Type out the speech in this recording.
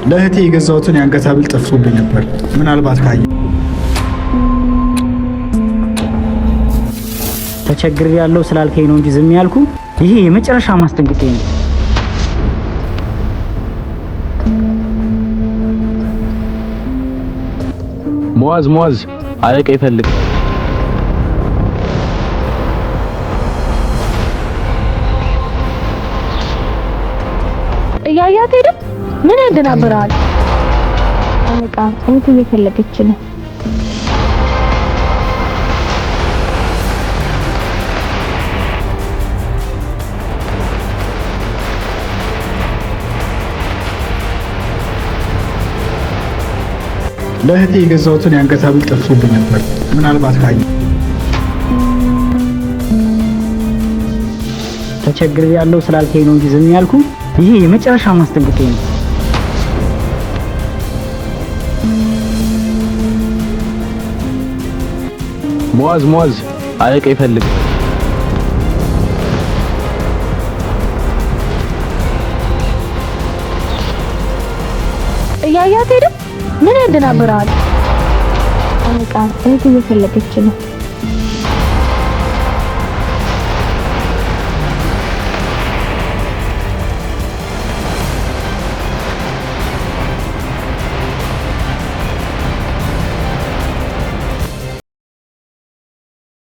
ለእህቴ የገዛሁትን የአንገት ሐብል ጠፍቶብኝ ነበር። ምናልባት ካየ ተቸግር ያለው ስላልከኝ ነው እንጂ ዝም ያልኩ። ይሄ የመጨረሻ ማስጠንቀቂያ ነው። ሙአዝ አለቃ ይፈልግ። እያያት ሄደ። ምን ያደናብራል? አለቃ እህት እየፈለገች ነው። ለእህቴ የገዛሁትን የአንገት ሐብል ጠፍቶብኝ ነበር። ምናልባት ካየ ተቸግር ያለው ስላልከኝ ነው እንጂ ዝም ያልኩ። ይሄ የመጨረሻ ማስጠንቀቂያ ነው። ሙአዝ አለቃ ይፈልግ። እያያት ሄደ። ምን ያደናብራል? አለቃ እህት እየፈለገች ነው።